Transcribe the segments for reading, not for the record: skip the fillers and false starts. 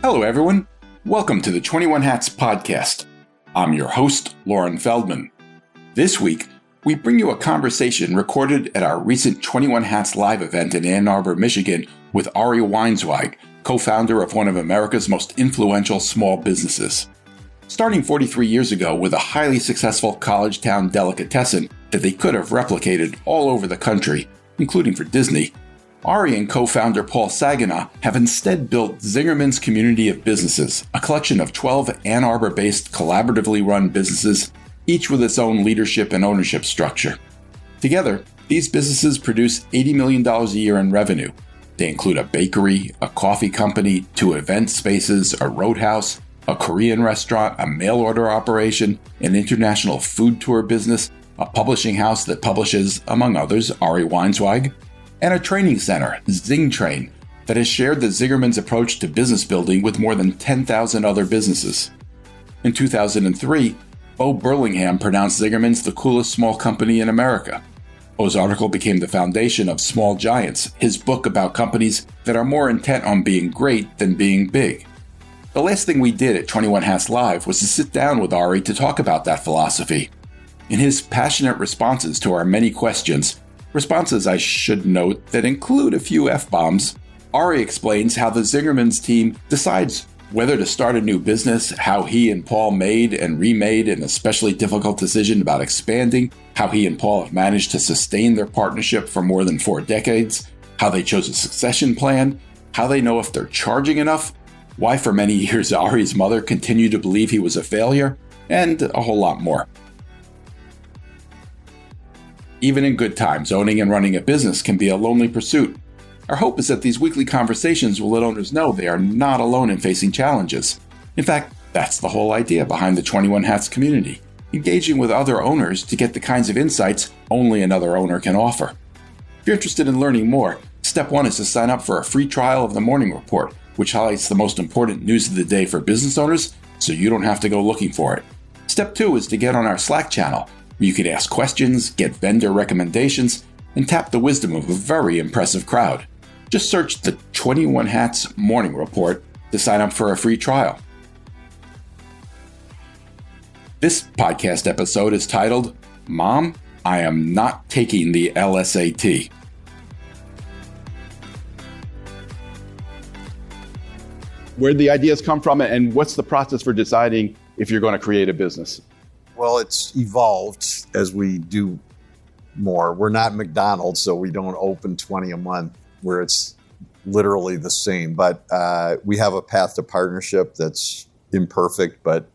Hello, everyone. Welcome to the 21 Hats podcast. I'm your host, Lauren Feldman. This week, we bring you a conversation recorded at our recent 21 Hats live event in Ann Arbor, Michigan with Ari Weinzweig, co-founder of one of America's most influential small businesses. Starting 43 years ago with a highly successful college town delicatessen that they could have replicated all over the country, including for Disney, Ari and co-founder Paul Saginaw have instead built Zingerman's Community of Businesses, a collection of 12 Ann Arbor-based collaboratively run businesses, each with its own leadership and ownership structure. Together, these businesses produce $80 million a year in revenue. They include a bakery, a coffee company, 2 event spaces, a roadhouse, a Korean restaurant, a mail order operation, an international food tour business, a publishing house that publishes, among others, Ari Weinzweig, and a training center, Zing Train, that has shared the Zingerman's approach to business building with more than 10,000 other businesses. In 2003, Bo Burlingham pronounced Zingerman's the coolest small company in America. Bo's article became the foundation of Small Giants, his book about companies that are more intent on being great than being big. The last thing we did at 21 Hats Live was to sit down with Ari to talk about that philosophy. In his passionate responses to our many questions, responses I should note that include a few F-bombs, Ari explains how the Zingerman's team decides whether to start a new business, how he and Paul made and remade an especially difficult decision about expanding, how he and Paul have managed to sustain their partnership for more than 4 decades, how they chose a succession plan, how they know if they're charging enough, why for many years Ari's mother continued to believe he was a failure, and a whole lot more. Even in good times, owning and running a business can be a lonely pursuit. Our hope is that these weekly conversations will let owners know they are not alone in facing challenges. In fact, that's the whole idea behind the 21 Hats community, engaging with other owners to get the kinds of insights only another owner can offer. If you're interested in learning more, step 1 is to sign up for a free trial of the Morning Report, which highlights the most important news of the day for business owners, so you don't have to go looking for it. Step 2 is to get on our Slack channel, where you can ask questions, get vendor recommendations, and tap the wisdom of a very impressive crowd. Just search the 21 Hats Morning Report to sign up for a free trial. This podcast episode is titled, Mom, I Am Not Taking the LSAT. Where'd the ideas come from, and what's the process for deciding if you're going to create a business? Well, it's evolved as we do more. We're not McDonald's, so we don't open 20 a month where it's literally the same. But we have a path to partnership that's imperfect, but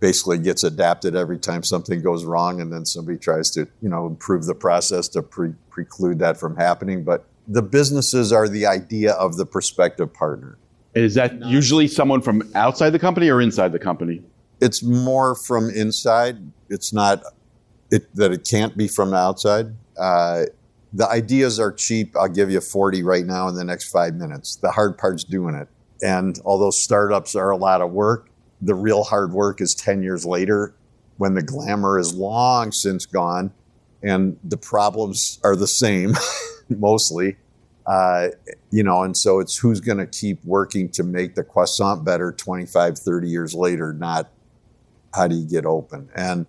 basically gets adapted every time something goes wrong, and then somebody tries to, improve the process to preclude that from happening. But the businesses are the idea of the prospective partner. Is that usually someone from outside the company or inside the company? It's more from inside. It's not that it can't be from the outside. The ideas are cheap. I'll give you 40 right now in the next 5 minutes. The hard part's doing it. And although startups are a lot of work, the real hard work is 10 years later when the glamour is long since gone and the problems are the same, mostly. And so it's who's going to keep working to make the croissant better 25, 30 years later, not how do you get open? And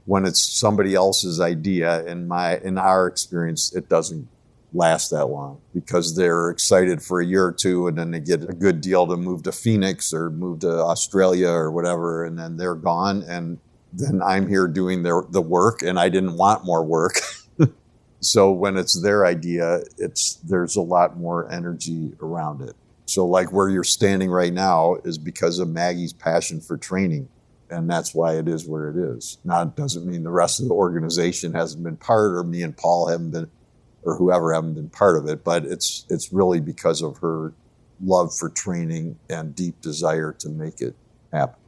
when it's somebody else's idea, in our experience, it doesn't last that long because they're excited for a year or two and then they get a good deal to move to Phoenix or move to Australia or whatever, and then they're gone. And then I'm here doing the work, and I didn't want more work. So when it's their idea, there's a lot more energy around it. So like where you're standing right now is because of Maggie's passion for training. And that's why it is where it is. Now, it doesn't mean the rest of the organization hasn't been part, or me and Paul haven't been, or whoever haven't been part of it. But it's really because of her love for training and deep desire to make it happen.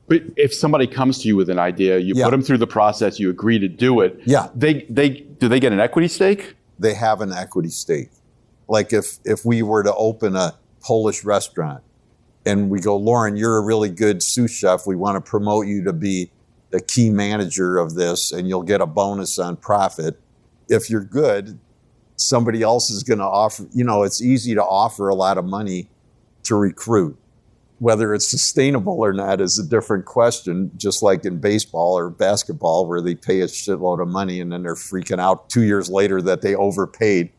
But if somebody comes to you with an idea, you put them through the process, you agree to do it. Yeah. Do they get an equity stake? They have an equity stake. Like if we were to open a Polish restaurant and we go, Lauren, you're a really good sous chef. We want to promote you to be the key manager of this, and you'll get a bonus on profit. If you're good, somebody else is going to offer, it's easy to offer a lot of money to recruit. Whether it's sustainable or not is a different question, just like in baseball or basketball where they pay a shitload of money and then they're freaking out 2 years later that they overpaid.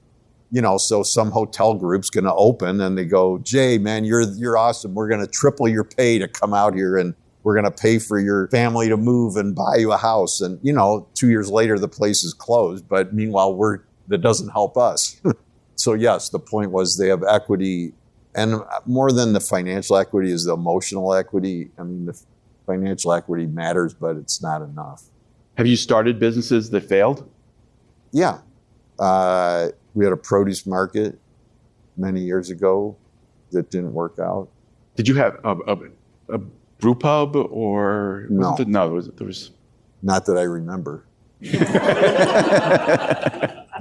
So some hotel group's going to open and they go, Jay, man, you're awesome. We're going to triple your pay to come out here and we're going to pay for your family to move and buy you a house. And, 2 years later, the place is closed. But meanwhile, that doesn't help us. So yes, the point was they have equity, and more than the financial equity is the emotional equity. I mean, the financial equity matters, but it's not enough. Have you started businesses that failed? Yeah. We had a produce market many years ago that didn't work out. Did you have a brew pub or? No. There was. Not that I remember.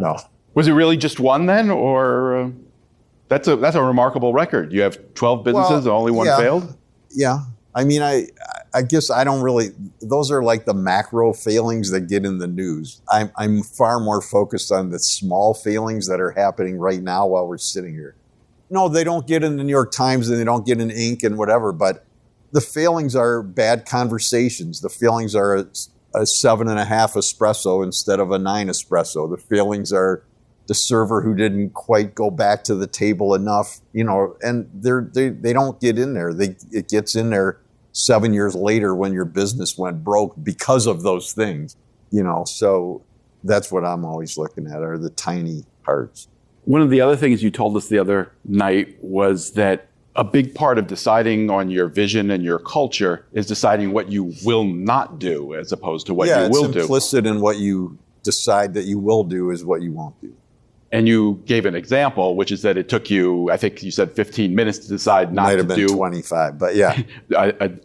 No. Was it really just one then, or that's a remarkable record? You have 12 businesses, and only one failed? Yeah. I mean, I guess I don't really, those are like the macro failings that get in the news. I'm far more focused on the small failings that are happening right now while we're sitting here. No, they don't get in the New York Times and they don't get in Inc. and whatever, but the failings are bad conversations. The failings are a 7.5 espresso instead of a 9 espresso. The failings are the server who didn't quite go back to the table enough, and they don't get in there. It gets in there 7 years later when your business went broke because of those things, so that's what I'm always looking at are the tiny parts. One of the other things you told us the other night was that a big part of deciding on your vision and your culture is deciding what you will not do as opposed to what you will do. Yeah, it's implicit in what you decide that you will do is what you won't do. And you gave an example, which is that it took you, I think you said 15 minutes to decide not to do. Might have been 25, but yeah.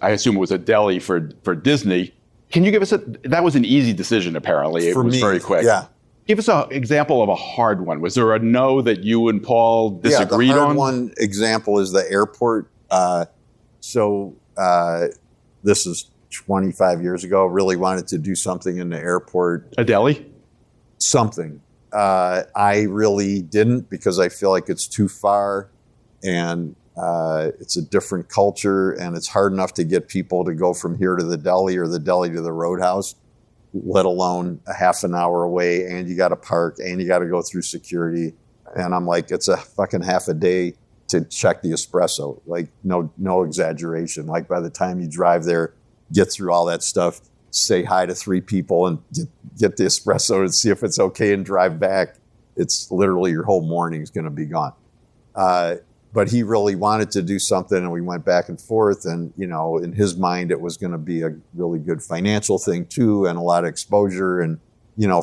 I assume it was a deli for Disney. Can you give us that was an easy decision apparently. It was very quick. Yeah. Give us an example of a hard one. Was there a no that you and Paul disagreed on? The hard one example is the airport. This is 25 years ago. Really wanted to do something in the airport. A deli? Something. I really didn't because I feel like it's too far and it's a different culture and it's hard enough to get people to go from here to the deli or the deli to the roadhouse, let alone a half an hour away, and you got to park and you got to go through security. And I'm like, it's a fucking half a day to check the espresso. Like no exaggeration. Like by the time you drive there, get through all that stuff, say hi to 3 people and get the espresso and see if it's okay and drive back. It's literally your whole morning is going to be gone. But he really wanted to do something and we went back and forth and, in his mind, it was going to be a really good financial thing too and a lot of exposure. And,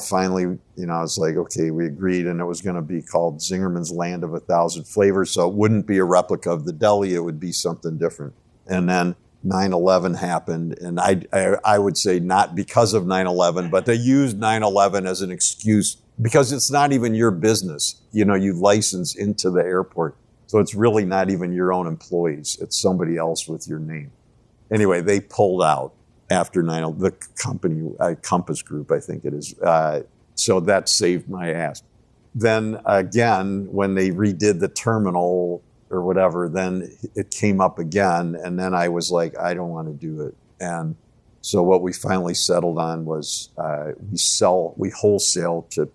finally, I was like, okay, we agreed and it was going to be called Zingerman's Land of 1,000 Flavors. So it wouldn't be a replica of the deli. It would be something different. And then 9/11 happened, and I would say not because of 9/11, but they used 9/11 as an excuse because it's not even your business. You license into the airport, so it's really not even your own employees. It's somebody else with your name. Anyway, they pulled out after 9/11. The company, Compass Group, I think it is. So that saved my ass. Then again, when they redid the terminal or whatever, then it came up again. And then I was like, I don't want to do it. And so what we finally settled on was we wholesale to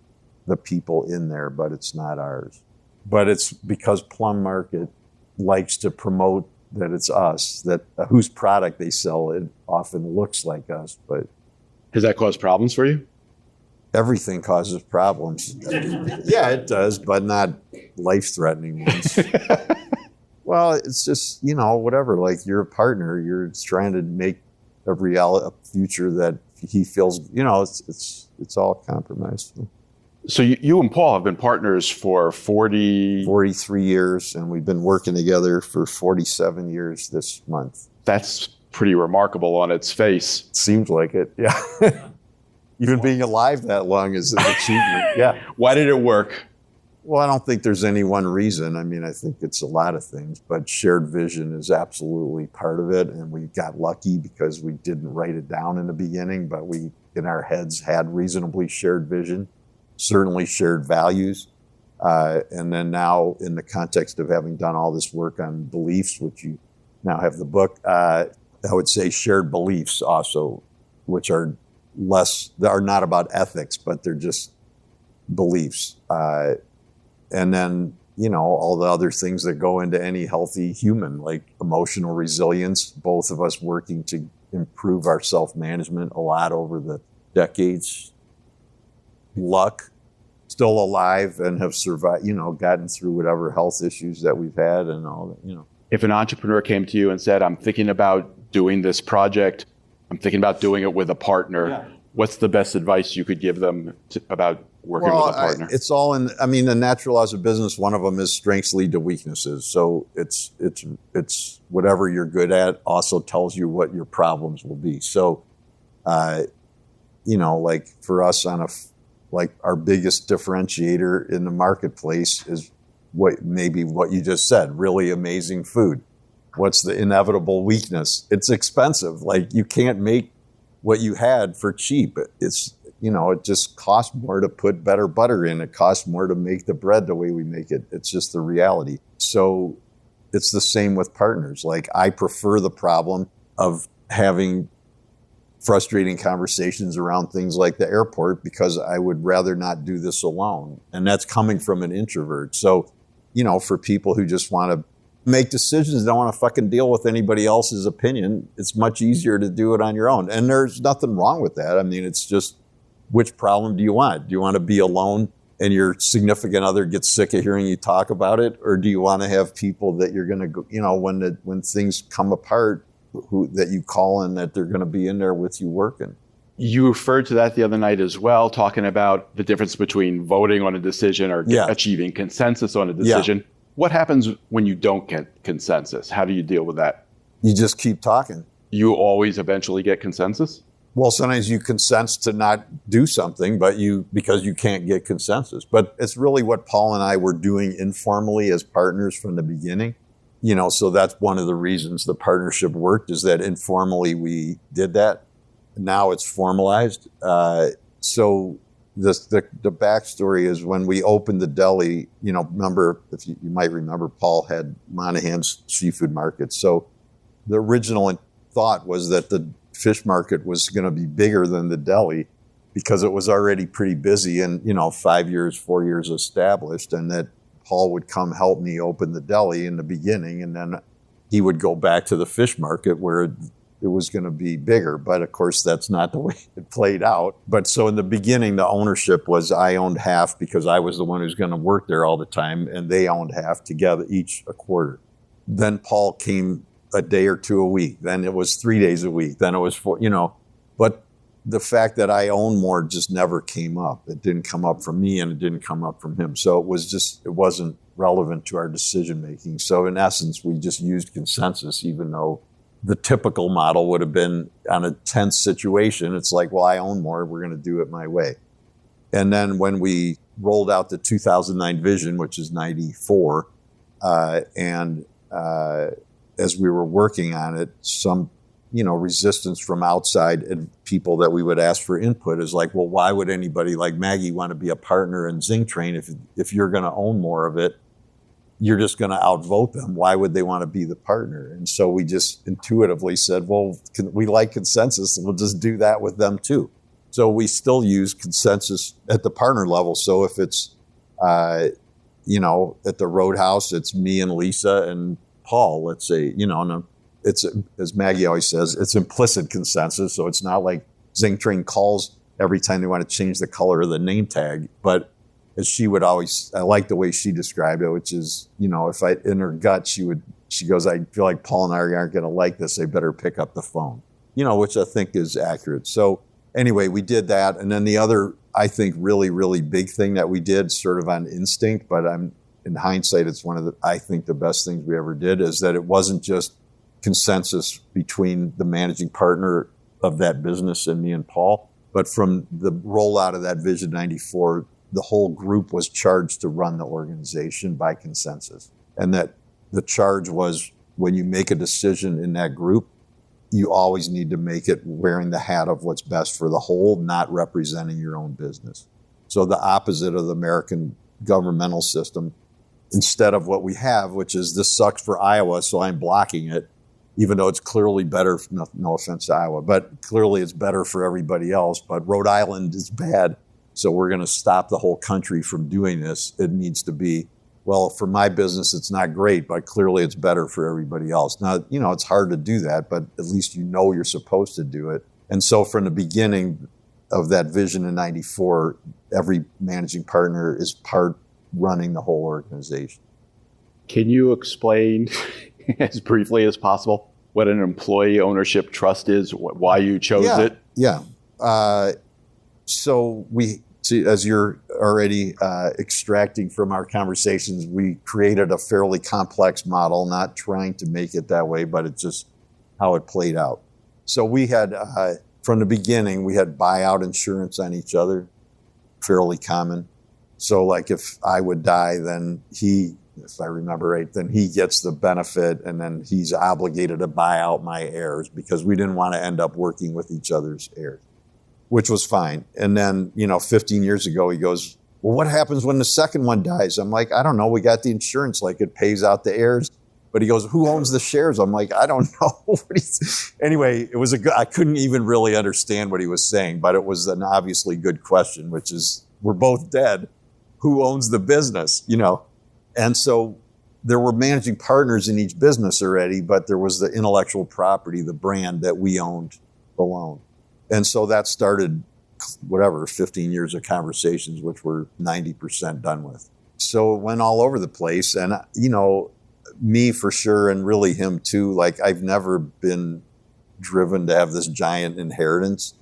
the people in there, but it's not ours. But it's because Plum Market likes to promote that it's us, that whose product they sell, it often looks like us. But has that caused problems for you? Everything causes problems. Yeah, it does, but not life-threatening ones. Well, it's just, whatever. Like you're a partner, you're trying to make a future that he feels, it's all compromised. So you and Paul have been partners for 43 years, and we've been working together for 47 years this month. That's pretty remarkable on its face. Seems like it, yeah. Even being alive that long is an achievement, yeah. Why did it work? Well, I don't think there's any one reason. I mean, I think it's a lot of things, but shared vision is absolutely part of it. And we got lucky because we didn't write it down in the beginning, but we, in our heads, had reasonably shared vision, certainly shared values. And then now in the context of having done all this work on beliefs, which you now have the book. I would say shared beliefs also, which are not about ethics, but they're just beliefs. And then, all the other things that go into any healthy human, like emotional resilience, both of us working to improve our self-management a lot over the decades. Luck, still alive and have survived, gotten through whatever health issues that we've had and all that, If an entrepreneur came to you and said, I'm thinking about doing this project, I'm thinking about doing it with a partner, what's the best advice you could give them about working with a partner? It's all in, the natural laws of business, one of them is strengths lead to weaknesses. So it's whatever you're good at also tells you what your problems will be. So, like for us our biggest differentiator in the marketplace is what you just said, really amazing food. What's the inevitable weakness? It's expensive. Like you can't make what you had for cheap. It's, it just costs more to put better butter in. It costs more to make the bread the way we make it. It's just the reality. So it's the same with partners. Like I prefer the problem of having frustrating conversations around things like the airport because I would rather not do this alone. And that's coming from an introvert. So, for people who just want to make decisions, don't want to fucking deal with anybody else's opinion, it's much easier to do it on your own. And there's nothing wrong with that. It's just, which problem do you want? Do you want to be alone and your significant other gets sick of hearing you talk about it? Or do you want to have people that you're going to go, when things come apart, that you call in, that they're going to be in there with you working? You referred to that the other night as well, talking about the difference between voting on a decision or achieving consensus on a decision. Yeah. What happens when you don't get consensus? How do you deal with that? You just keep talking. You always eventually get consensus? Well, sometimes you consent to not do something, because you can't get consensus. But it's really what Paul and I were doing informally as partners from the beginning. So that's one of the reasons the partnership worked, is that informally we did that. Now it's formalized. So the backstory is when we opened the deli, remember, if you might remember, Paul had Monahan's seafood market. So the original thought was that the fish market was going to be bigger than the deli because it was already pretty busy and, 4 years established, and that Paul would come help me open the deli in the beginning, and then he would go back to the fish market where it was going to be bigger. But of course, that's not the way it played out. But so in the beginning, the ownership was I owned half because I was the one who's going to work there all the time, and they owned half together, each a quarter. Then Paul came a day or two a week. Then it was 3 days a week. Then it was 4, But the fact that I own more just never came up. It didn't come up from me and it didn't come up from him. So it wasn't relevant to our decision making. So in essence, we just used consensus, even though the typical model would have been on a tense situation. It's like, well, I own more. We're going to do it my way. And then when we rolled out the 2009 vision, which is 94, as we were working on it, some, resistance from outside and people that we would ask for input is like, well, why would anybody like Maggie want to be a partner in Zing Train if you're going to own more of it? You're just going to outvote them. Why would they want to be the partner? And so we just intuitively said, well, we like consensus, and we'll just do that with them too. So we still use consensus at the partner level. So if it's, at the Roadhouse, it's me and Lisa and Paul, let's say, it's, as Maggie always says, it's implicit consensus. So it's not like Zing Train calls every time they want to change the color of the name tag. But as she would always, I like the way she described it, which is, if in her gut, she goes, I feel like Paul and I aren't going to like this. They better pick up the phone, which I think is accurate. So anyway, we did that. And then the other, I think, really, really big thing that we did sort of on instinct, but in hindsight, it's one of the best things we ever did, is that it wasn't just consensus between the managing partner of that business and me and Paul, but from the rollout of that Vision 94, the whole group was charged to run the organization by consensus. And that the charge was, when you make a decision in that group, you always need to make it wearing the hat of what's best for the whole, not representing your own business. So the opposite of the American governmental system, instead of what we have, which is this sucks for Iowa, so I'm blocking it, even though it's clearly better, no offense to Iowa, but clearly it's better for everybody else. But Rhode Island is bad, so we're going to stop the whole country from doing this. It needs to be, well, for my business, it's not great, but clearly it's better for everybody else. Now, it's hard to do that, but at least you're supposed to do it. And so from the beginning of that vision in 94, every managing partner is part running the whole organization. Can you explain as briefly as possible what an employee ownership trust is, why you chose it? Yeah. So we, as you're already extracting from our conversations, we created a fairly complex model, not trying to make it that way, but it's just how it played out. So we had, from the beginning, we had buyout insurance on each other, fairly common. So like if I would die, then if I remember right, then he gets the benefit and then he's obligated to buy out my heirs because we didn't want to end up working with each other's heirs, which was fine. And then, 15 years ago, he goes, well, what happens when the second one dies? I'm like, I don't know. We got the insurance, like it pays out the heirs. But he goes, who owns the shares? I'm like, I don't know. Anyway, it was I couldn't even really understand what he was saying, but it was an obviously good question, which is, we're both dead. Who owns the business? And so there were managing partners in each business already, but there was the intellectual property, the brand that we owned alone. And so that started, 15 years of conversations, which we're 90% done with. So it went all over the place. And, me for sure, and really him too, like I've never been driven to have this giant inheritance.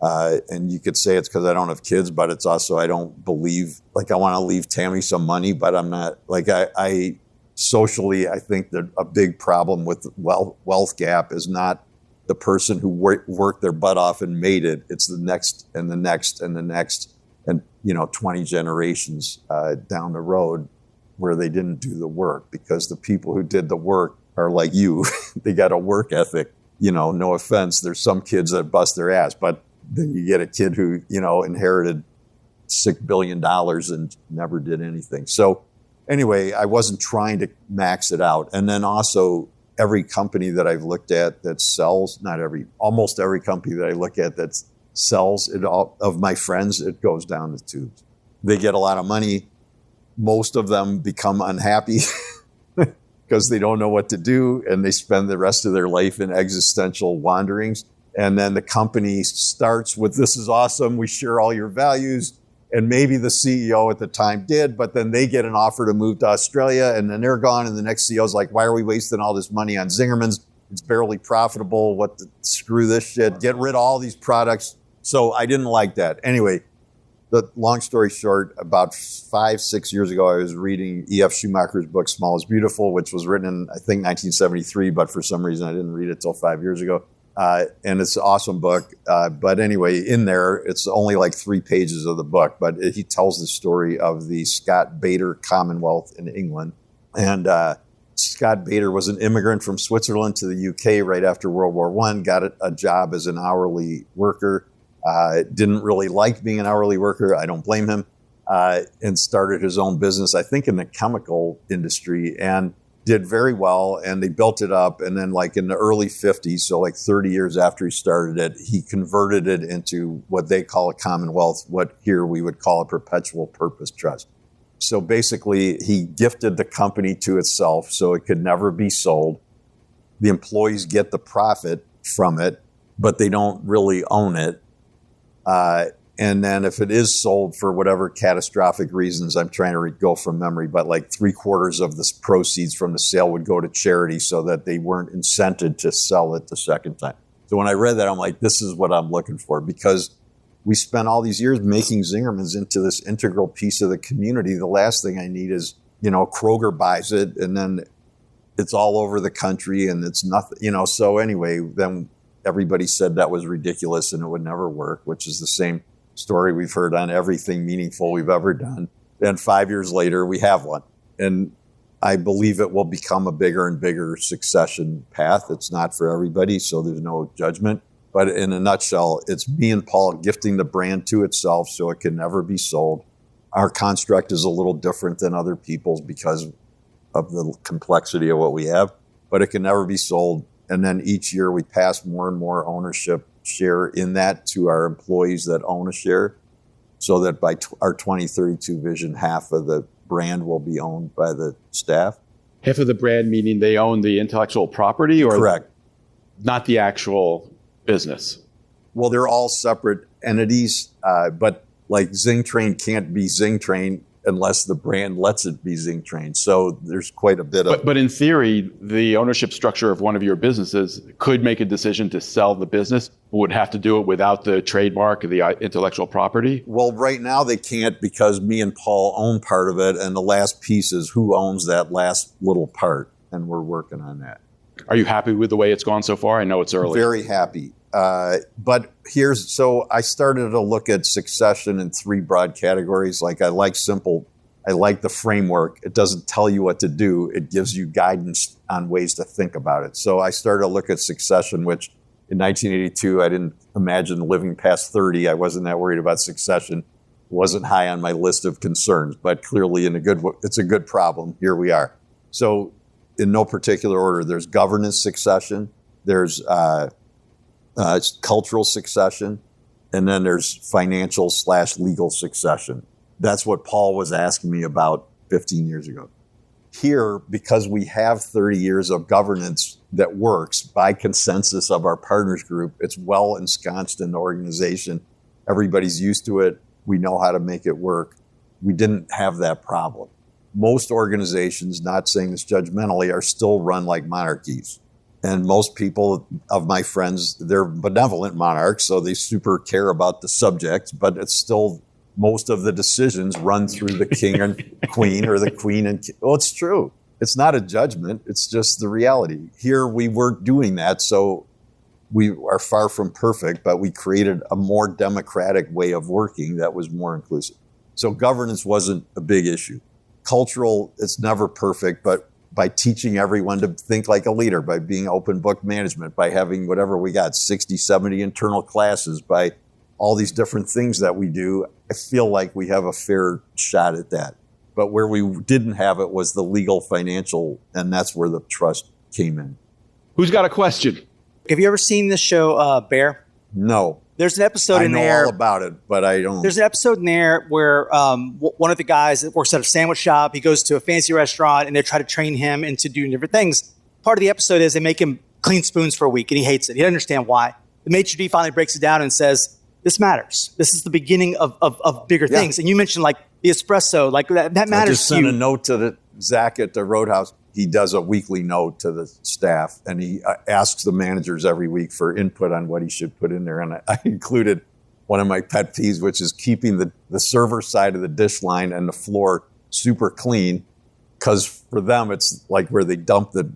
And you could say it's because I don't have kids, but it's also, I don't believe, like I want to leave Tammy some money, but I'm not, like I socially, I think that a big problem with wealth gap is not the person who worked their butt off and made it. It's the next and the next and the next, and 20 generations down the road where they didn't do the work, because the people who did the work are like you. They got a work ethic. No offense. There's some kids that bust their ass, but then you get a kid who, inherited $6 billion and never did anything. So anyway, I wasn't trying to max it out. And then also every company that I've looked at that sells, almost every company that I look at that sells, it all, of my friends, it goes down the tubes. They get a lot of money. Most of them become unhappy because they don't know what to do, and they spend the rest of their life in existential wanderings. And then the company starts with, this is awesome, we share all your values. And maybe the CEO at the time did, but then they get an offer to move to Australia, and then they're gone, and the next CEO's like, why are we wasting all this money on Zingerman's? It's barely profitable. Screw this shit. Get rid of all these products. So I didn't like that. Anyway, the long story short, about 5-6 years ago, I was reading E.F. Schumacher's book, Small is Beautiful, which was written in, I think, 1973, but for some reason I didn't read it till 5 years ago. And it's an awesome book. But anyway, in there, it's only like 3 pages of the book, but he tells the story of the Scott Bader Commonwealth in England. And Scott Bader was an immigrant from Switzerland to the UK right after World War I, got a job as an hourly worker. Didn't really like being an hourly worker. I don't blame him. And started his own business, I think in the chemical industry, and did very well. And they built it up. And then like in the early 50s, so like 30 years after he started it, he converted it into what they call a commonwealth, what here we would call a perpetual purpose trust. So basically he gifted the company to itself so it could never be sold. The employees get the profit from it, but they don't really own it. And then if it is sold for whatever catastrophic reasons, I'm trying to go from memory, but like 3/4 of the proceeds from the sale would go to charity so that they weren't incented to sell it the second time. So when I read that, I'm like, this is what I'm looking for, because we spent all these years making Zingerman's into this integral piece of the community. The last thing I need is, Kroger buys it and then it's all over the country and it's nothing, So anyway, then everybody said that was ridiculous and it would never work, which is the same story we've heard on everything meaningful we've ever done. Then 5 years later, we have one. And I believe it will become a bigger and bigger succession path. It's not for everybody, so there's no judgment. But in a nutshell, it's me and Paul gifting the brand to itself so it can never be sold. Our construct is a little different than other people's because of the complexity of what we have, but it can never be sold. And then each year we pass more and more ownership share in that to our employees that own a share, so that by our 2032 vision, half of the brand will be owned by the staff. Half of the brand, meaning they own the intellectual property, or correct, not the actual business? Well, they're all separate entities, but like Zingtrain can't be Zingtrain unless the brand lets it be Zingtrain. So there's quite a bit of... But in theory, the ownership structure of one of your businesses could make a decision to sell the business, but would have to do it without the trademark or the intellectual property? Well, right now they can't, because me and Paul own part of it, and the last piece is who owns that last little part, and we're working on that. Are you happy with the way it's gone so far? I know it's early. Very happy. But so I started to look at succession in three broad categories. Like I like the framework. It doesn't tell you what to do. It gives you guidance on ways to think about it. So I started to look at succession, which in 1982, I didn't imagine living past 30. I wasn't that worried about succession. It wasn't high on my list of concerns, but clearly it's a good problem. Here we are. So in no particular order, there's governance succession, there's cultural succession, and then there's financial/legal succession. That's what Paul was asking me about 15 years ago. Here, because we have 30 years of governance that works by consensus of our partners group, it's well ensconced in the organization. Everybody's used to it. We know how to make it work. We didn't have that problem. Most organizations, not saying this judgmentally, are still run like monarchies. And most people of my friends, they're benevolent monarchs, so they super care about the subject, but it's still most of the decisions run through the king and queen, or the queen and king. Well, it's true. It's not a judgment. It's just the reality. Here we weren't doing that, so we are far from perfect, but we created a more democratic way of working that was more inclusive. So governance wasn't a big issue. Cultural, it's never perfect, but by teaching everyone to think like a leader, by being open book management, by having whatever we got, 60, 70 internal classes, by all these different things that we do, I feel like we have a fair shot at that. But where we didn't have it was the legal, financial, and that's where the trust came in. Who's got a question? Have you ever seen this show, Bear? No. There's an episode in there. I know all about it, but I don't. There's an episode in there where one of the guys that works at a sandwich shop, he goes to a fancy restaurant and they try to train him into doing different things. Part of the episode is they make him clean spoons for a week and he hates it. He doesn't understand why. The maitre d' finally breaks it down and says, this matters. This is the beginning of bigger things. And you mentioned like the espresso, like that matters to you. I just sent a note to Zach at the Roadhouse. He does a weekly note to the staff, and he asks the managers every week for input on what he should put in there. And I included one of my pet peeves, which is keeping the server side of the dish line and the floor super clean, because for them, it's like where they dump the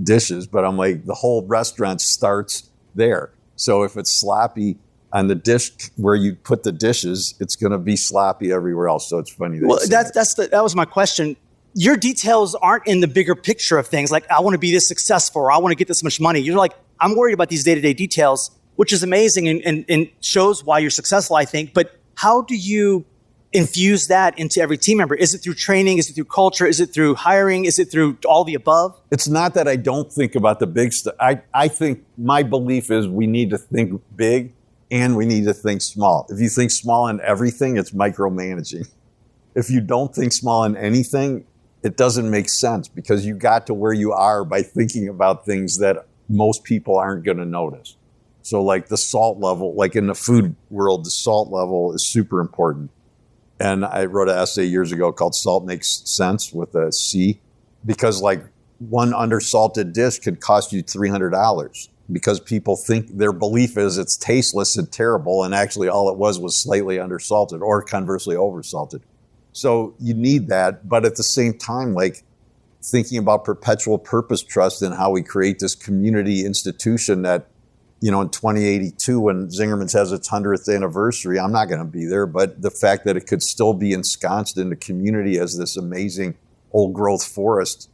dishes. But I'm like, the whole restaurant starts there. So if it's sloppy on the dish where you put the dishes, it's going to be sloppy everywhere else. So it's funny. That was my question. Your details aren't in the bigger picture of things. Like, I want to be this successful, or I want to get this much money. You're like, I'm worried about these day-to-day details, which is amazing and shows why you're successful, I think. But how do you infuse that into every team member? Is it through training? Is it through culture? Is it through hiring? Is it through all the above? It's not that I don't think about the big stuff. I think my belief is we need to think big and we need to think small. If you think small in everything, it's micromanaging. If you don't think small in anything, it doesn't make sense, because you got to where you are by thinking about things that most people aren't going to notice. So like the salt level, like in the food world, the salt level is super important. And I wrote an essay years ago called Salt Makes Sense with a C, because like one undersalted dish could cost you $300 because people think their belief is it's tasteless and terrible. And actually all it was slightly undersalted, or conversely oversalted. So you need that, but at the same time, like thinking about perpetual purpose trust and how we create this community institution that, you know, in 2082, when Zingerman's has its 100th anniversary, I'm not going to be there, but the fact that it could still be ensconced in the community as this amazing old growth forest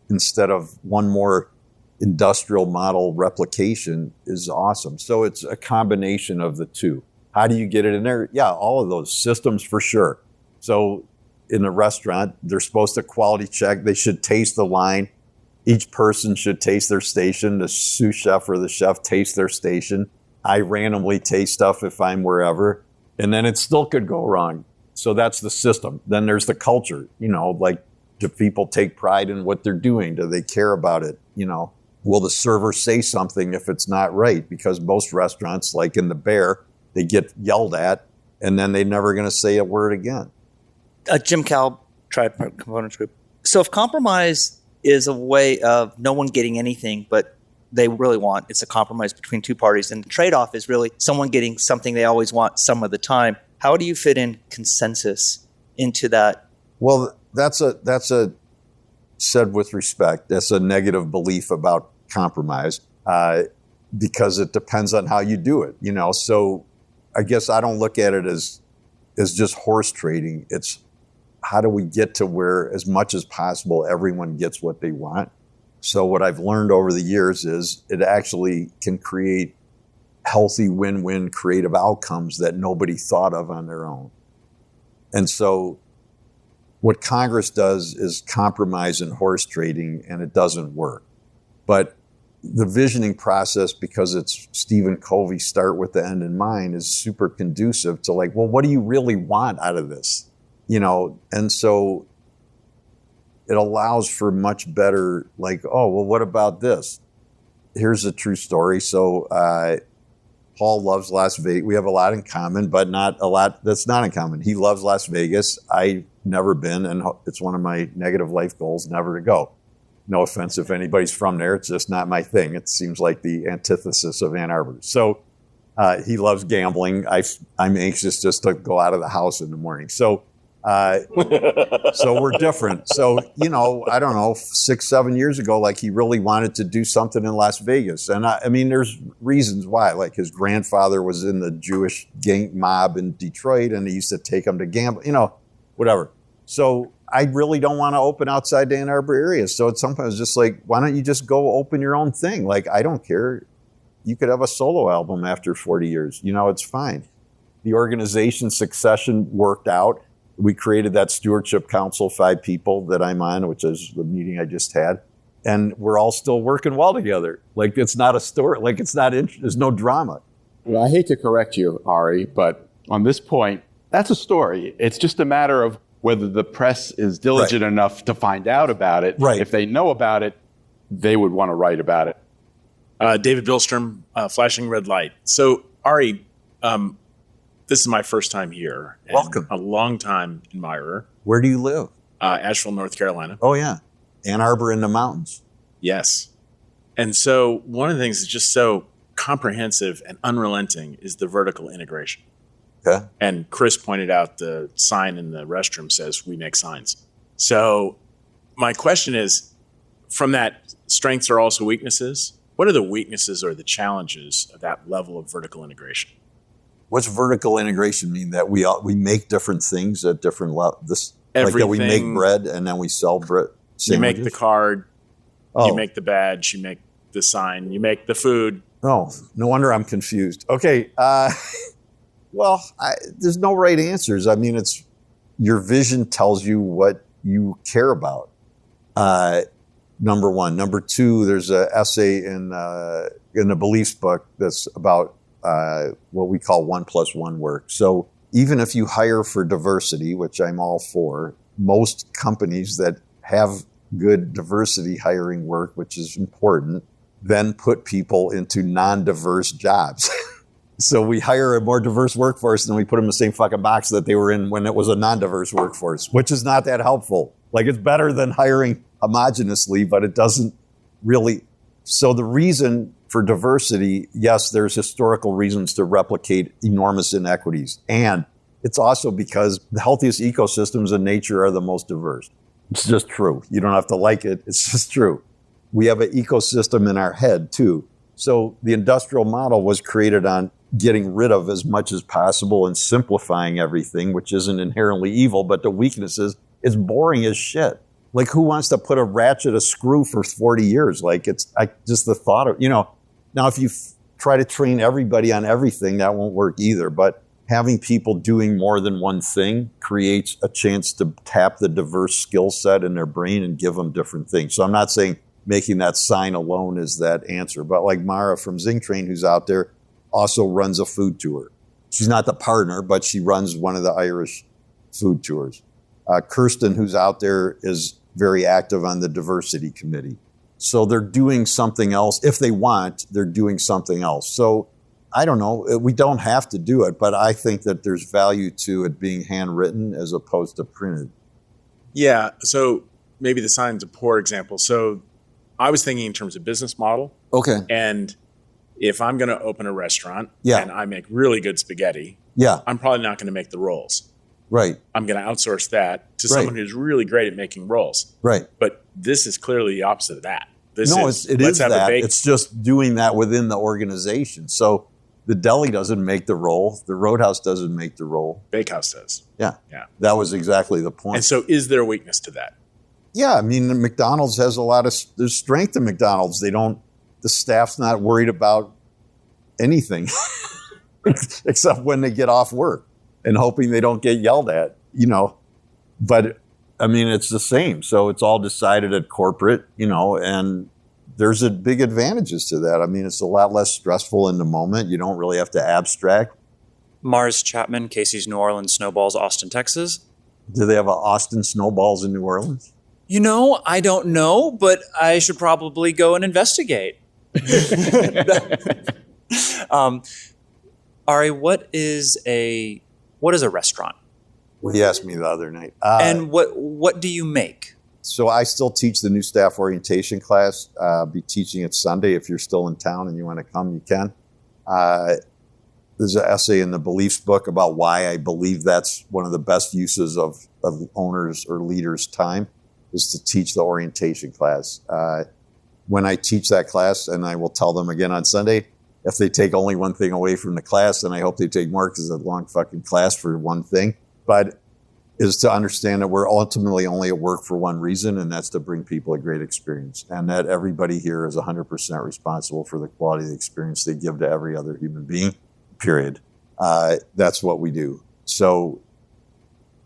instead of one more industrial model replication is awesome. So it's a combination of the two. How do you get it in there? Yeah, all of those systems for sure. So in a restaurant, they're supposed to quality check. They should taste the line. Each person should taste their station. The sous chef or the chef tastes their station. I randomly taste stuff if I'm wherever, and then it still could go wrong. So that's the system. Then there's the culture, like, do people take pride in what they're doing? Do they care about it? Will the server say something if it's not right? Because most restaurants, like in the Bear, they get yelled at and then they're never going to say a word again. Jim Cal, Triad Components Group. So if compromise is a way of no one getting anything, but they really want, it's a compromise between two parties, and the trade-off is really someone getting something they always want some of the time. How do you fit in consensus into that? Well, that's a said with respect. That's a negative belief about compromise because it depends on how you do it. So I guess I don't look at it as just horse trading. It's how do we get to where, as much as possible, everyone gets what they want. So what I've learned over the years is it actually can create healthy win-win creative outcomes that nobody thought of on their own. And so what Congress does is compromise and horse trading, and it doesn't work. But the visioning process, because it's Stephen Covey, start with the end in mind, is super conducive to like, well, what do you really want out of this? And so it allows for much better, like, oh, well, what about this? Here's a true story. So Paul loves Las Vegas. We have a lot in common, but not a lot that's not in common. He loves Las Vegas. I've never been, and it's one of my negative life goals, never to go. No offense if anybody's from there. It's just not my thing. It seems like the antithesis of Ann Arbor. So he loves gambling. I'm anxious just to go out of the house in the morning. So we're different. So, I don't know, 6-7 years ago, like he really wanted to do something in Las Vegas. And I mean, there's reasons why, like his grandfather was in the Jewish gang mob in Detroit and he used to take him to gamble, whatever. So I really don't want to open outside the Ann Arbor area. So at some point I was just like, why don't you just go open your own thing? Like, I don't care. You could have a solo album after 40 years. It's fine. The organization succession worked out. We created that stewardship council, 5 people that I'm on, which is the meeting I just had. And we're all still working well together. Like, it's not a story. Like, there's no drama. Well, I hate to correct you, Ari, but on this point, that's a story. It's just a matter of whether the press is diligent enough to find out about it. Right. If they know about it, they would want to write about it. David Billstrom, Flashing Red Light. So, Ari, this is my first time here. And welcome. A long time admirer. Where do you live? Asheville, North Carolina. Oh, yeah. Ann Arbor in the mountains. Yes. And so one of the things that's just so comprehensive and unrelenting is the vertical integration. Okay. And Chris pointed out the sign in the restroom says, "We make signs." So my question is, from that, strengths are also weaknesses. What are the weaknesses or the challenges of that level of vertical integration? What's vertical integration mean? That we make different things at different levels? Like that we make bread and then we sell bread sandwiches? You make the card, you make the badge, you make the sign, you make the food. Oh, no wonder I'm confused. Okay. Well, there's no right answers. I mean, it's your vision tells you what you care about. Number one. Number two, there's an essay in the beliefs book that's about what we call 1+1 work. So even if you hire for diversity, which I'm all for, most companies that have good diversity hiring work, which is important, then put people into non-diverse jobs. So we hire a more diverse workforce and we put them in the same fucking box that they were in when it was a non-diverse workforce, which is not that helpful. Like, it's better than hiring homogenously, but it doesn't really. So the reason for diversity, yes, there's historical reasons to replicate enormous inequities. And it's also because the healthiest ecosystems in nature are the most diverse. It's just true. You don't have to like it. It's just true. We have an ecosystem in our head too. So the industrial model was created on getting rid of as much as possible and simplifying everything, which isn't inherently evil, but the weakness is it's boring as shit. Like, who wants to put a ratchet, a screw for 40 years? Like, just the thought of, now if you try to train everybody on everything, that won't work either. But having people doing more than one thing creates a chance to tap the diverse skill set in their brain and give them different things. So I'm not saying making that sign alone is that answer. But like Mara from Zing Train, who's out there, also runs a food tour. She's not the partner, but she runs one of the Irish food tours. Kirsten, who's out there, is very active on the diversity committee. So they're doing something else. If they want, they're doing something else. So I don't know. We don't have to do it, but I think that there's value to it being handwritten as opposed to printed. Yeah. So maybe the sign's a poor example. So I was thinking in terms of business model. Okay. And if I'm going to open a restaurant Yeah. and I make really good spaghetti, Yeah. I'm probably not going to make the rolls. Right. I'm going to outsource that to Right. someone who's really great at making rolls. Right. But this is clearly the opposite of that. This No, is, it let's is have a that. bake. It's just doing that within the organization. So the deli doesn't make the roll. The Roadhouse doesn't make the roll. Bakehouse does. Yeah. Yeah. That was exactly the point. And so is there a weakness to that? Yeah, I mean, McDonald's has a lot of, there's strength in McDonald's. The staff's not worried about anything except when they get off work and hoping they don't get yelled at, But I mean, it's the same. So it's all decided at corporate, and there's a big advantages to that. I mean, it's a lot less stressful in the moment. You don't really have to abstract. Mars Chapman, Casey's New Orleans Snowballs, Austin, Texas. Do they have a Austin Snowballs in New Orleans? I don't know, but I should probably go and investigate. Ari, what is a restaurant? Well, he asked me the other night. And what do you make? So I still teach the new staff orientation class. I'll be teaching it Sunday. If you're still in town and you want to come, you can. There's an essay in the Beliefs book about why I believe that's one of the best uses of owners' or leaders' time is to teach the orientation class. When I teach that class, and I will tell them again on Sunday, if they take only one thing away from the class, then I hope they take more because it's a long fucking class for one thing. But is to understand that we're ultimately only at work for one reason, and that's to bring people a great experience. And that everybody here is 100% responsible for the quality of the experience they give to every other human being, period. That's what we do. So,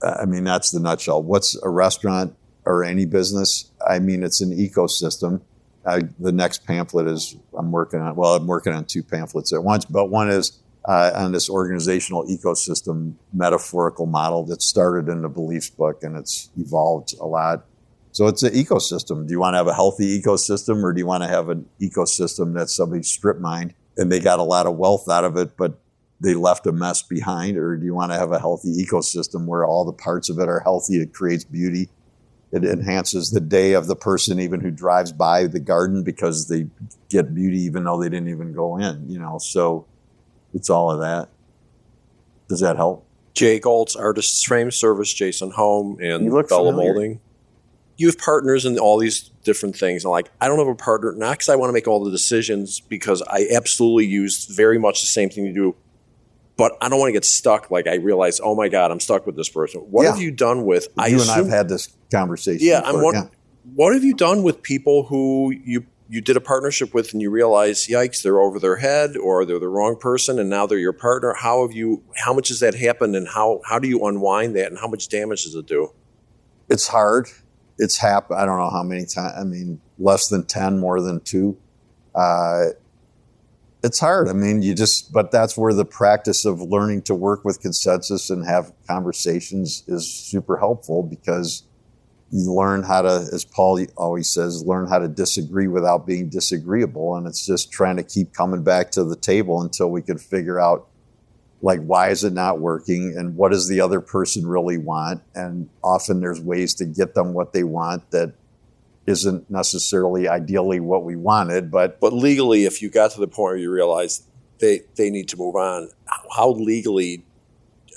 I mean, that's the nutshell. What's a restaurant or any business? I mean, it's an ecosystem. The next pamphlet is I'm working on two pamphlets at once, but one is on this organizational ecosystem metaphorical model that started in the Beliefs book, and it's evolved a lot. So it's an ecosystem. Do you want to have a healthy ecosystem, or do you want to have an ecosystem that's somebody's strip mined and they got a lot of wealth out of it, but they left a mess behind? Or do you want to have a healthy ecosystem where all the parts of it are healthy? It creates beauty. It enhances the day of the person even who drives by the garden because they get beauty even though they didn't even go in, So it's all of that. Does that help? Jay Goltz, Artist's Frame Service, Jason Home, and You look Bella familiar. Molding. You have partners in all these different things. And I don't have a partner, not because I want to make all the decisions, because I absolutely use very much the same thing you do. But I don't want to get stuck. I realize, oh my God, I'm stuck with this person. What have you done with? You and I've had this conversation. Yeah, before. What have you done with people who you did a partnership with and you realize, yikes, they're over their head or they're the wrong person and now they're your partner? How much has that happened, and how do you unwind that, and how much damage does it do? It's hard. It's happened. I don't know how many times. I mean, less than 10, more than 2. It's hard. I mean, but that's where the practice of learning to work with consensus and have conversations is super helpful, because you learn how to, as Paul always says, learn how to disagree without being disagreeable. And it's just trying to keep coming back to the table until we can figure out, why is it not working, and what does the other person really want? And often there's ways to get them what they want that isn't necessarily ideally what we wanted, but legally, if you got to the point where you realize they need to move on, how legally?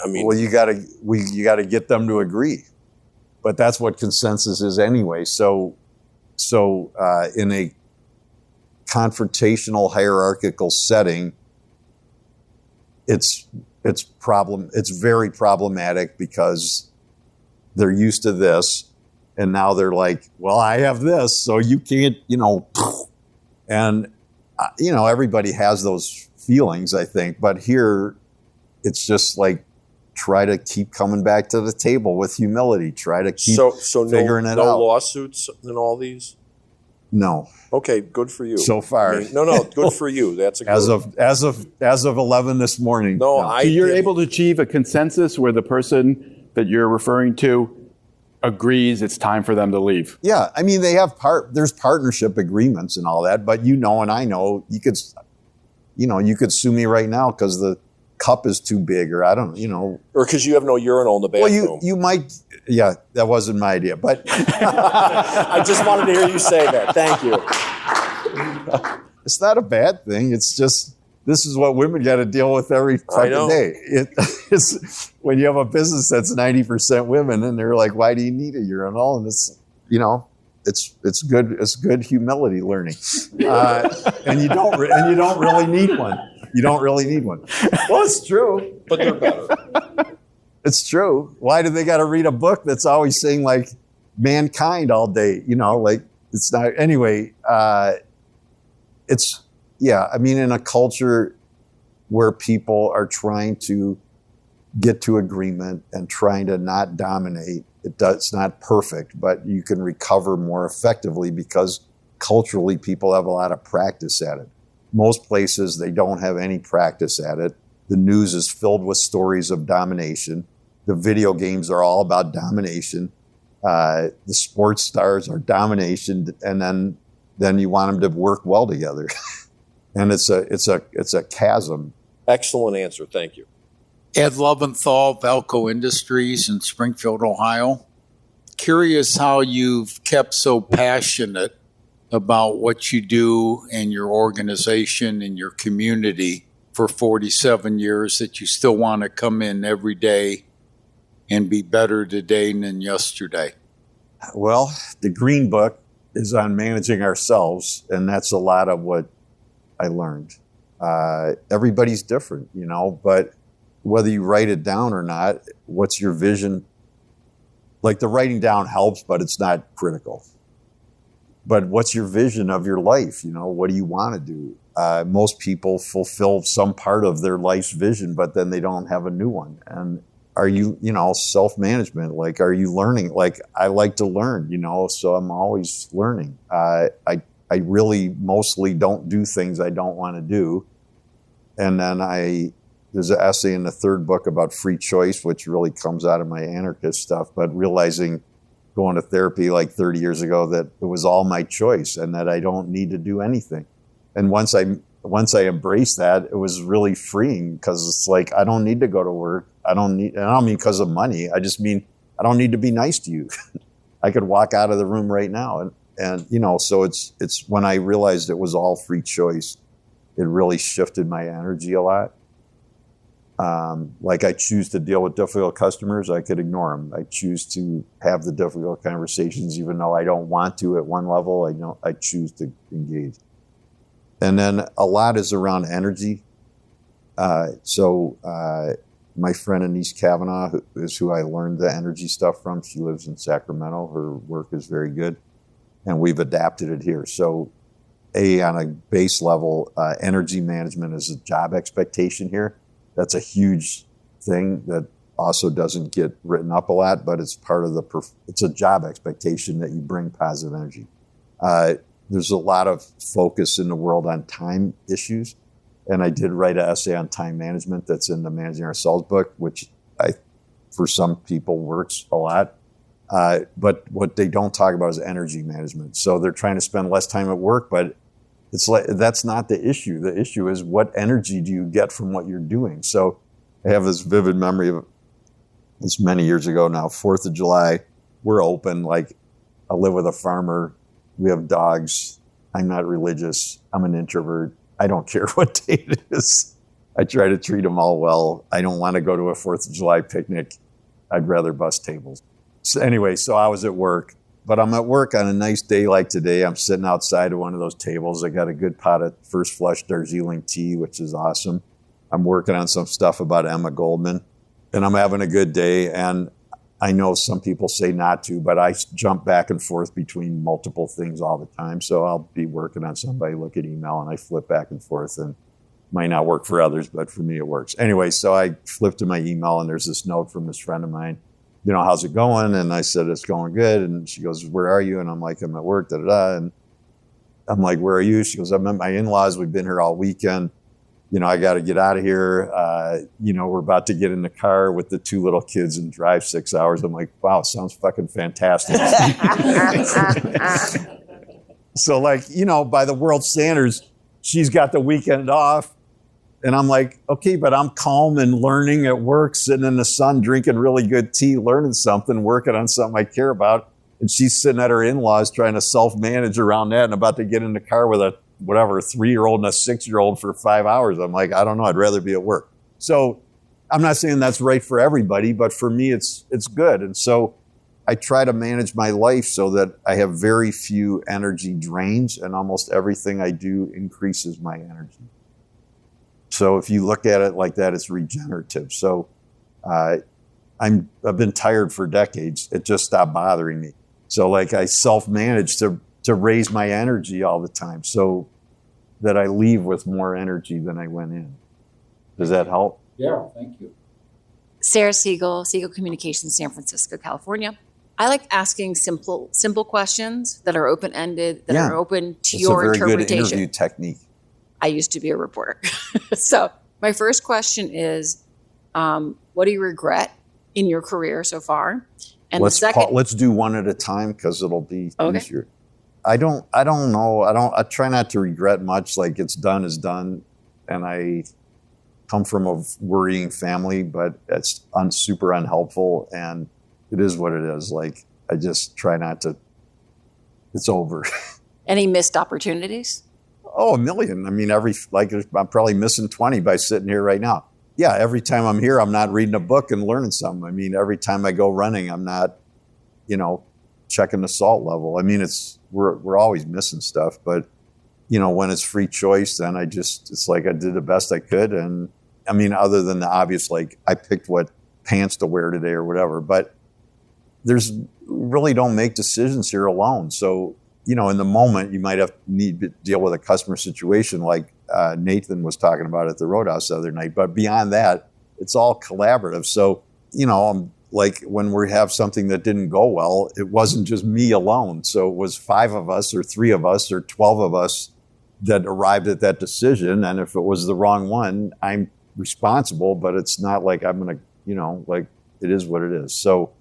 I mean, well, you got to get them to agree, but that's what consensus is anyway. So in a confrontational hierarchical setting, it's very problematic because they're used to this. And now they're like, well, I have this, so you can't, and, everybody has those feelings, I think. But here, it's just try to keep coming back to the table with humility. Try to keep figuring it out. No lawsuits in all these? No. Okay, good for you. So far. No, good for you. That's a good. As of 11 this morning. No, So you're able to achieve a consensus where the person that you're referring to agrees it's time for them to leave. Yeah, I mean, there's partnership agreements and all that, but and I know you could sue me right now because the cup is too big, or I don't, or because you have no urinal in the bathroom. Well, you might. Yeah, that wasn't my idea, but I just wanted to hear you say that. Thank you. It's not a bad thing. It's just this is what women got to deal with every fucking day. It's when you have a business that's 90% women, and they're like, "Why do you need a urinal?" And it's it's good humility learning, and you don't really need one. You don't really need one. Well, it's true, but they're better. It's true. Why do they got to read a book that's always saying like mankind all day? It's not anyway. I mean, in a culture where people are trying to get to agreement and trying to not dominate, it's not perfect, but you can recover more effectively because culturally people have a lot of practice at it. Most places, they don't have any practice at it. The news is filled with stories of domination. The video games are all about domination. The sports stars are domination, and then you want them to work well together. And it's a chasm. Excellent answer. Thank you. Ed Loventhal, Valco Industries in Springfield, Ohio. Curious how you've kept so passionate about what you do in your organization and your community for 47 years that you still want to come in every day and be better today than yesterday. Well, the Green Book is on managing ourselves, and that's a lot of what I learned. Everybody's different, but whether you write it down or not, what's your vision? Like the writing down helps, but it's not critical. But what's your vision of your life? What do you want to do? Most people fulfill some part of their life's vision, but then they don't have a new one. And are you, self-management? Like, are you learning? Like, I like to learn, so I'm always learning. I really mostly don't do things I don't want to do. And then there's an essay in the third book about free choice, which really comes out of my anarchist stuff, but realizing going to therapy like 30 years ago that it was all my choice and that I don't need to do anything. And once I embraced that, it was really freeing because it's like, I don't need to go to work. I don't mean because of money. I just mean, I don't need to be nice to you. I could walk out of the room right now. And so it's when I realized it was all free choice, it really shifted my energy a lot. Like I choose to deal with difficult customers, I could ignore them. I choose to have the difficult conversations, even though I don't want to at one level, I choose to engage. And then a lot is around energy. So my friend Anise Kavanaugh is who I learned the energy stuff from. She lives in Sacramento. Her work is very good. And we've adapted it here. So on a base level, energy management is a job expectation here. That's a huge thing that also doesn't get written up a lot, but it's part of it's a job expectation that you bring positive energy. There's a lot of focus in the world on time issues. And I did write an essay on time management that's in the Managing Ourselves book, which for some people works a lot. But what they don't talk about is energy management. So they're trying to spend less time at work, but it's like, that's not the issue. The issue is what energy do you get from what you're doing? So I have this vivid memory of this many years ago now, 4th of July, we're open. Like I live with a farmer. We have dogs. I'm not religious. I'm an introvert. I don't care what day it is. I try to treat them all well. I don't want to go to a 4th of July picnic. I'd rather bust tables. So anyway, so I was at work, but I'm at work on a nice day like today. I'm sitting outside of one of those tables. I got a good pot of first flush Darjeeling tea, which is awesome. I'm working on some stuff about Emma Goldman, and I'm having a good day. And I know some people say not to, but I jump back and forth between multiple things all the time. So I'll be working on somebody, look at email, and I flip back and forth, and might not work for others, but for me it works. Anyway, so I flip to my email, and there's this note from this friend of mine. How's it going? And I said, it's going good. And she goes, where are you? And I'm like, I'm at work, da-da-da. And I'm like, where are you? She goes, I'm at my in-laws. We've been here all weekend. I got to get out of here. We're about to get in the car with the 2 little kids and drive 6 hours. I'm like, wow, sounds fucking fantastic. So by the world standards, she's got the weekend off. And I'm like, okay, but I'm calm and learning at work, sitting in the sun, drinking really good tea, learning something, working on something I care about. And she's sitting at her in-laws trying to self-manage around that and about to get in the car with a 3-year-old and a 6-year-old for 5 hours. I'm like, I don't know. I'd rather be at work. So I'm not saying that's right for everybody, but for me, it's good. And so I try to manage my life so that I have very few energy drains, and almost everything I do increases my energy. So if you look at it like that, it's regenerative. So I've been tired for decades. It just stopped bothering me. So I self-manage to raise my energy all the time so that I leave with more energy than I went in. Does that help? Yeah, thank you. Sarah Siegel, Siegel Communications, San Francisco, California. I like asking simple questions that are open-ended, that are open to your interpretation. It's a very good interview technique. I used to be a reporter. So my first question is, what do you regret in your career so far? And let's do one at a time because it'll be easier. I don't know. I try not to regret much. It's done is done. And I come from a worrying family, but it's super unhelpful. And it is what it is. I just try not to, it's over. Any missed opportunities? Oh, a million. I mean, I'm probably missing 20 by sitting here right now. Yeah, every time I'm here, I'm not reading a book and learning something. I mean, every time I go running, I'm not, checking the salt level. I mean, we're always missing stuff, but when it's free choice, then it's like I did the best I could. And I mean, other than the obvious, I picked what pants to wear today or whatever, but really don't make decisions here alone. So, in the moment, you might need to deal with a customer situation like Nathan was talking about at the Roadhouse the other night. But beyond that, it's all collaborative. So, when we have something that didn't go well, it wasn't just me alone. So it was 5 of us or 3 of us or 12 of us that arrived at that decision. And if it was the wrong one, I'm responsible, but it's not like I'm going to, it is what it is. So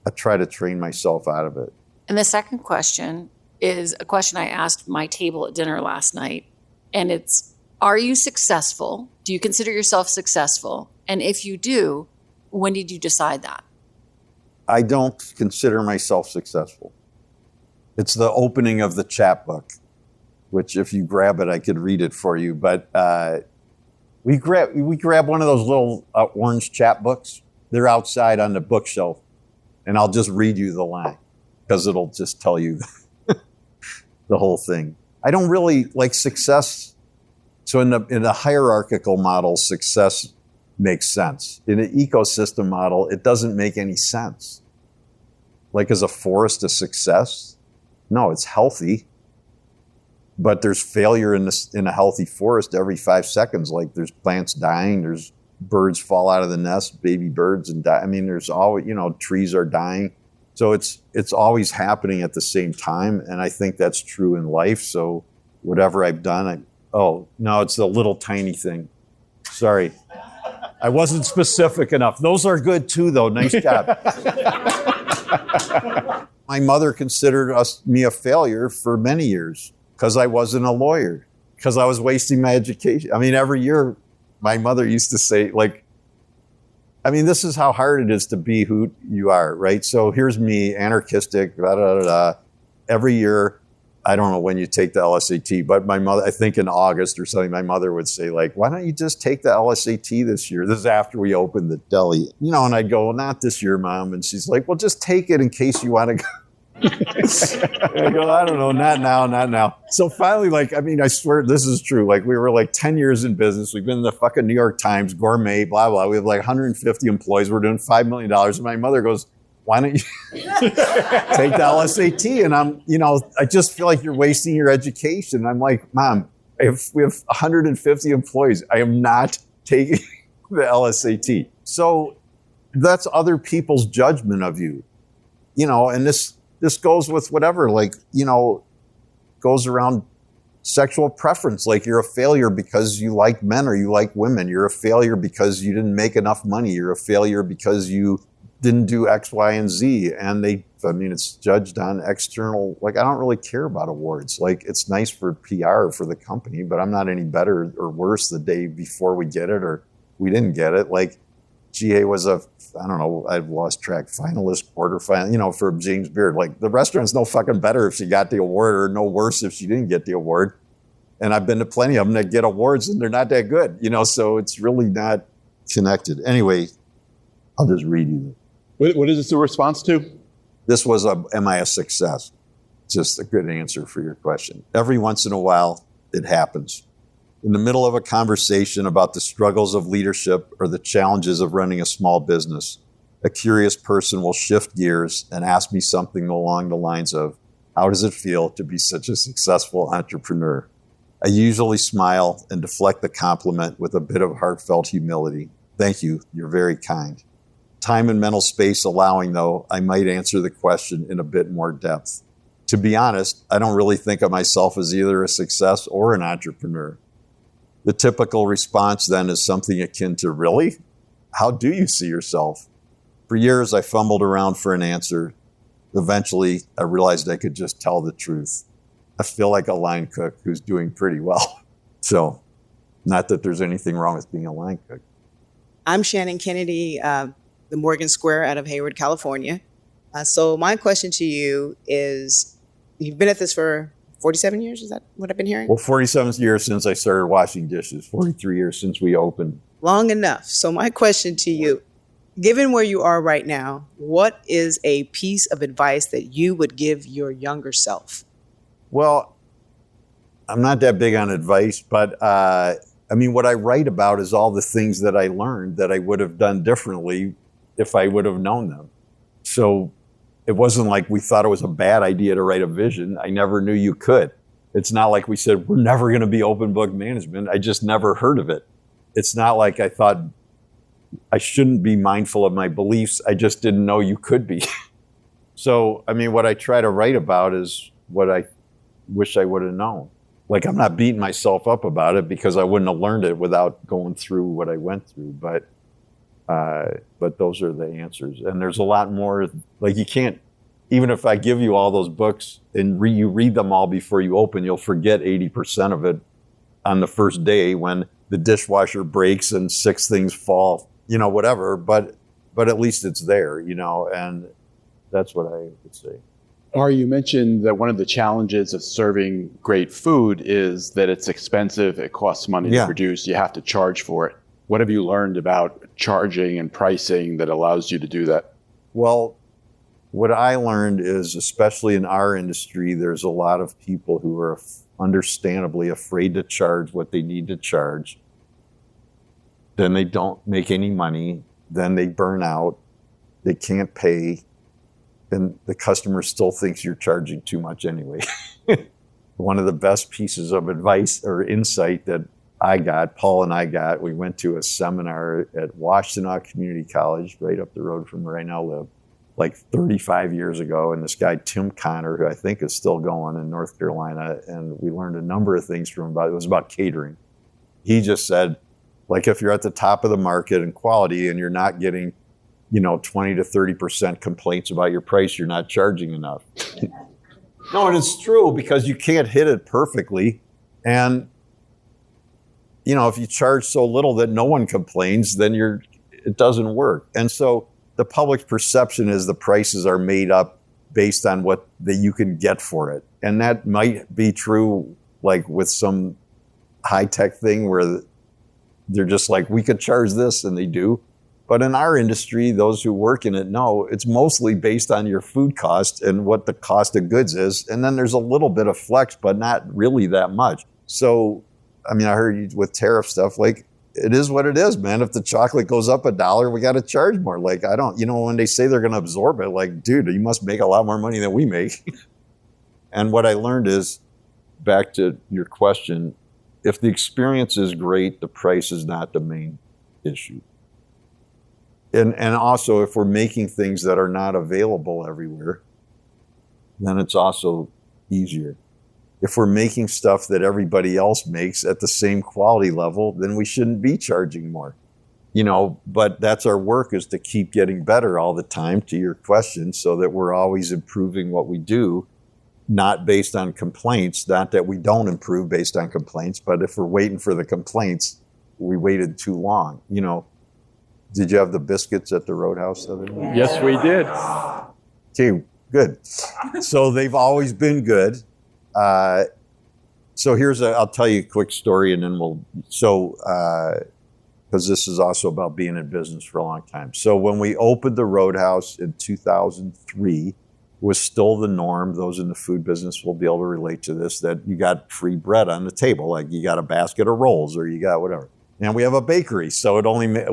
I try to train myself out of it. And the second question is a question I asked my table at dinner last night. And it's, are you successful? Do you consider yourself successful? And if you do, when did you decide that? I don't consider myself successful. It's the opening of the chapbook, which if you grab it, I could read it for you. But we grab one of those little orange chapbooks. They're outside on the bookshelf. And I'll just read you the line because it'll just tell you the whole thing. I don't really like success. So in the hierarchical model, success makes sense. In an ecosystem model, it doesn't make any sense. Is a forest a success? No, it's healthy. But there's failure in a healthy forest every 5 seconds. There's plants dying, there's birds fall out of the nest, baby birds, and die. I mean, there's always, trees are dying. So it's always happening at the same time. And I think that's true in life. So whatever I've done, it's a little tiny thing. Sorry. I wasn't specific enough. Those are good too, though. Nice job. My mother considered me a failure for many years because I wasn't a lawyer, because I was wasting my education. I mean, every year my mother used to say, this is how hard it is to be who you are, right? So here's me, anarchistic, every year. I don't know when you take the LSAT, but my mother, I think in August or something, my mother would say, why don't you just take the LSAT this year? This is after we opened the deli, and I'd go, well, not this year, Mom. And she's like, well, just take it in case you want to go. And I go, I don't know, not now. So finally, I swear this is true. We were 10 years in business. We've been in the fucking New York Times, Gourmet, blah, blah. We have 150 employees. We're doing $5 million. And my mother goes, why don't you take the LSAT? And I just feel like you're wasting your education. I'm like, Mom, if we have 150 employees, I am not taking the LSAT. So that's other people's judgment of you, and this goes with whatever, goes around sexual preference. Like you're a failure because you like men or you like women. You're a failure because you didn't make enough money. You're a failure because you didn't do X, Y, and Z. And it's judged on external, like I don't really care about awards. Like it's nice for PR for the company, but I'm not any better or worse the day before we get it or we didn't get it. Like GA was I've lost track, finalist, quarterfinal, for James Beard. Like the restaurant's no fucking better if she got the award or no worse if she didn't get the award. And I've been to plenty of them that get awards and they're not that good, so it's really not connected. Anyway, I'll just read you. What is this a response to? This was am I a success? Just a good answer for your question. Every once in a while, it happens. In the middle of a conversation about the struggles of leadership or the challenges of running a small business, a curious person will shift gears and ask me something along the lines of, how does it feel to be such a successful entrepreneur? I usually smile and deflect the compliment with a bit of heartfelt humility. Thank you. You're very kind. Time and mental space allowing, though, I might answer the question in a bit more depth. To be honest, I don't really think of myself as either a success or an entrepreneur. The typical response then is something akin to, really? How do you see yourself? For years, I fumbled around for an answer. Eventually, I realized I could just tell the truth. I feel like a line cook who's doing pretty well. So, not that there's anything wrong with being a line cook. I'm Shannon Kennedy, the Morgan Square out of Hayward, California. So my question to you is, you've been at this for 47 years? Is that what I've been hearing? Well, 47 years since I started washing dishes, 43 years since we opened. Long enough. So my question to you, given where you are right now, what is a piece of advice that you would give your younger self? Well, I'm not that big on advice, but what I write about is all the things that I learned that I would have done differently if I would have known them. So it wasn't like we thought it was a bad idea to write a vision. I never knew you could. It's not like we said, we're never going to be open book management. I just never heard of it. It's not like I thought I shouldn't be mindful of my beliefs. I just didn't know you could be. So, what I try to write about is what I wish I would have known. Like, I'm not beating myself up about it because I wouldn't have learned it without going through what I went through. But those are the answers. And there's a lot more. Like, you can't, even if I give you all those books and you read them all before you open, you'll forget 80% of it on the first day when the dishwasher breaks and 6 things fall, whatever. But at least it's there, and that's what I would say. Ari, you mentioned that one of the challenges of serving great food is that it's expensive, it costs money to produce, you have to charge for it. What have you learned about charging and pricing that allows you to do that? Well, what I learned is, especially in our industry, there's a lot of people who are understandably afraid to charge what they need to charge. Then they don't make any money. Then they burn out. They can't pay. And the customer still thinks you're charging too much anyway. One of the best pieces of advice or insight that Paul and I got, we went to a seminar at Washtenaw Community College, right up the road from where I now live, like 35 years ago. And this guy, Tim Connor, who I think is still going in North Carolina, and we learned a number of things from him it was about catering. He just said, like, if you're at the top of the market in quality and you're not getting 20 to 30% complaints about your price, you're not charging enough. No, and it's true because you can't hit it perfectly. And, if you charge so little that no one complains, then it doesn't work. And so the public's perception is the prices are made up based on what that you can get for it. And that might be true, like with some high-tech thing where they're just like, we could charge this, and they do. But in our industry, those who work in it know it's mostly based on your food cost and what the cost of goods is. And then there's a little bit of flex, but not really that much. So, I heard you with tariff stuff, like, it is what it is, man. If the chocolate goes up $1, we got to charge more. Like, when they say they're going to absorb it, like, dude, you must make a lot more money than we make. And what I learned is, back to your question, if the experience is great, the price is not the main issue. And also, if we're making things that are not available everywhere, then it's also easier. if we're making stuff that everybody else makes at the same quality level, then we shouldn't be charging more. But that's our work, is to keep getting better all the time, to your question, so that we're always improving what we do, not based on complaints. Not that we don't improve based on complaints, but if we're waiting for the complaints, we waited too long. Did you have the biscuits at the Roadhouse the other day? Yes, we did. Okay, good. So they've always been good. So I'll tell you a quick story, and then because this is also about being in business for a long time. So when we opened the Roadhouse in 2003, it was still the norm. Those in the food business will be able to relate to this, that you got free bread on the table, like you got a basket of rolls or you got whatever. And we have a bakery, so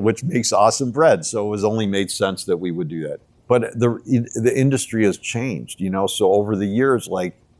which makes awesome bread. So it was only made sense that we would do that. But the industry has changed, So over the years,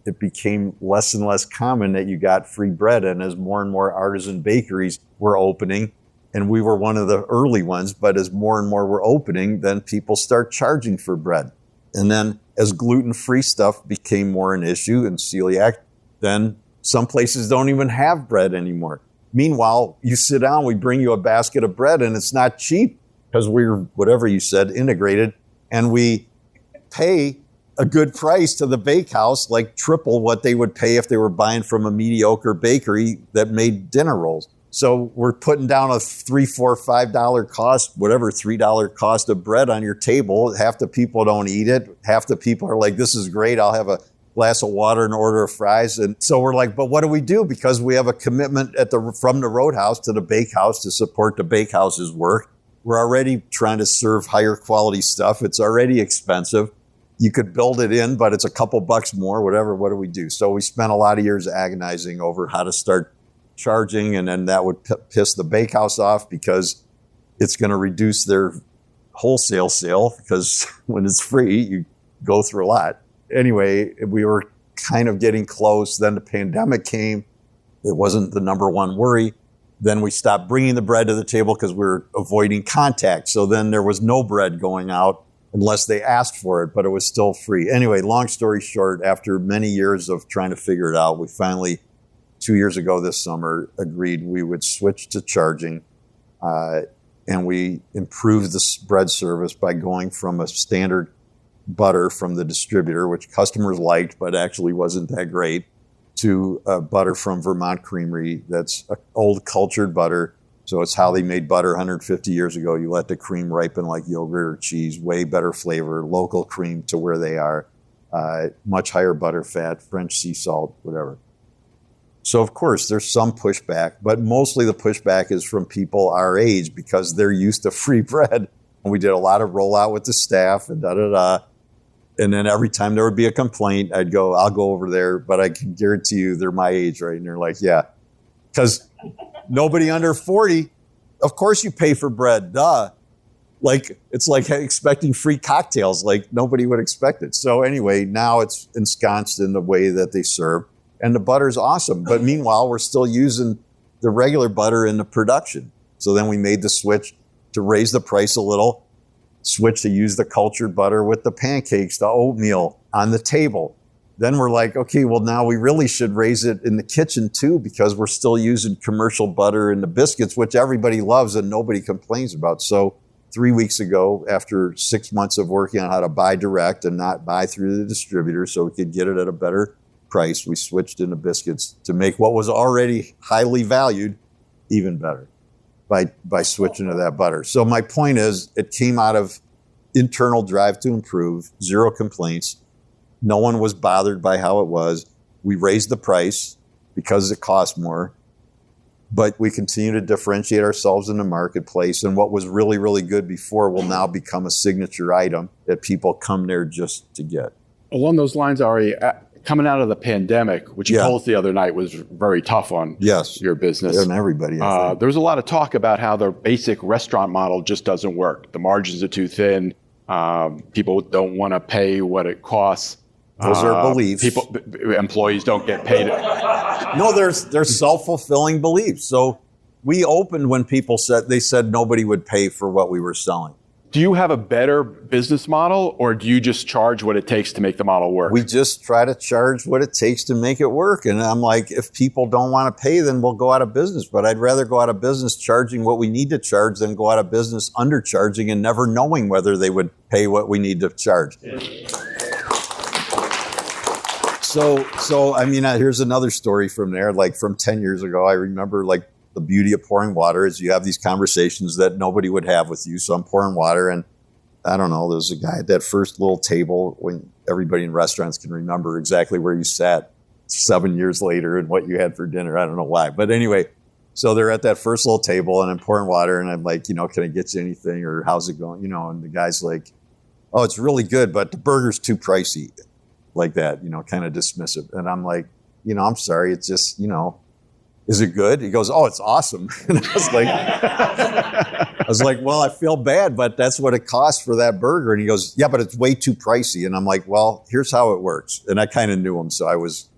it became less and less common that you got free bread. And as more and more artisan bakeries were opening, and we were one of the early ones, but as more and more were opening, then people start charging for bread. And then as gluten-free stuff became more an issue, and celiac, then some places don't even have bread anymore. Meanwhile, you sit down, we bring you a basket of bread, and it's not cheap because we're, whatever you said, integrated, and we pay a good price to the bakehouse, like triple what they would pay if they were buying from a mediocre bakery that made dinner rolls. So we're putting down a $3, $4, $5 cost, whatever, $3 cost of bread on your table. Half the people don't eat it. Half the people are like, this is great. I'll have a glass of water and order of fries. And so we're like, but what do we do? Because we have a commitment from the Roadhouse to the bakehouse to support the bakehouse's work. We're already trying to serve higher quality stuff. It's already expensive. You could build it in, but it's a couple bucks more, whatever. What do we do? So we spent a lot of years agonizing over how to start charging, and then that would piss the bakehouse off because it's going to reduce their wholesale sale, because when it's free, you go through a lot. Anyway, we were kind of getting close. Then the pandemic came. It wasn't the number one worry. Then we stopped bringing the bread to the table because we were avoiding contact. So then there was no bread going out unless they asked for it, but it was still free. Anyway, long story short, after many years of trying to figure it out, we finally, 2 years ago this summer, agreed we would switch to charging. And we improved the bread service by going from a standard butter from the distributor, which customers liked, but actually wasn't that great, to butter from Vermont Creamery. That's old cultured butter. So it's how they made butter 150 years ago. You let the cream ripen like yogurt or cheese, way better flavor, local cream to where they are, much higher butter fat, French sea salt, whatever. So of course there's some pushback, but mostly the pushback is from people our age because they're used to free bread. And we did a lot of rollout with the staff and da-da-da. And then every time there would be a complaint, I'll go over there, but I can guarantee you they're my age, right? And they're like, yeah, because nobody under 40, of course you pay for bread, duh. Like, it's like expecting free cocktails, like nobody would expect it. So anyway, now it's ensconced in the way that they serve, and the butter's awesome. But meanwhile, we're still using the regular butter in the production. So then we made the switch to raise the price a little, switch to use the cultured butter with the pancakes, the oatmeal on the table. Then we're like, okay, well, now we really should raise it in the kitchen too, because we're still using commercial butter in the biscuits, which everybody loves and nobody complains about. So 3 weeks ago, after 6 months of working on how to buy direct and not buy through the distributor so we could get it at a better price, we switched into biscuits to make what was already highly valued even better by switching to that butter. So my point is, it came out of internal drive to improve, zero complaints. No one was bothered by how it was. We raised the price because it cost more, but we continue to differentiate ourselves in the marketplace. And what was really, really good before will now become a signature item that people come there just to get. Along those lines, Ari, coming out of the pandemic, which you told us the other night was very tough on your business. And everybody. There was a lot of talk about how the basic restaurant model just doesn't work. The margins are too thin. People don't want to pay what it costs. Those are beliefs. Employees don't get paid. No, they're self-fulfilling beliefs. So we opened when people said nobody would pay for what we were selling. Do you have a better business model, or do you just charge what it takes to make the model work? We just try to charge what it takes to make it work. And I'm like, if people don't want to pay, then we'll go out of business. But I'd rather go out of business charging what we need to charge than go out of business undercharging and never knowing whether they would pay what we need to charge. So I mean, here's another story from there. Like from 10 years ago, I remember like the beauty of pouring water is you have these conversations that nobody would have with you. So I'm pouring water, and I don't know, there's a guy at that first little table when everybody in restaurants can remember exactly where you sat 7 years later and what you had for dinner. I don't know why. But anyway, so they're at that first little table and I'm pouring water and I'm like, can I get you anything, or how's it going? And the guy's like, oh, it's really good, but the burger's too pricey. Like that, kind of dismissive. And I'm like, I'm sorry. It's just, is it good? He goes, oh, it's awesome. And I was like, well, I feel bad, but that's what it costs for that burger. And he goes, yeah, but it's way too pricey. And I'm like, well, here's how it works. And I kind of knew him. So I was,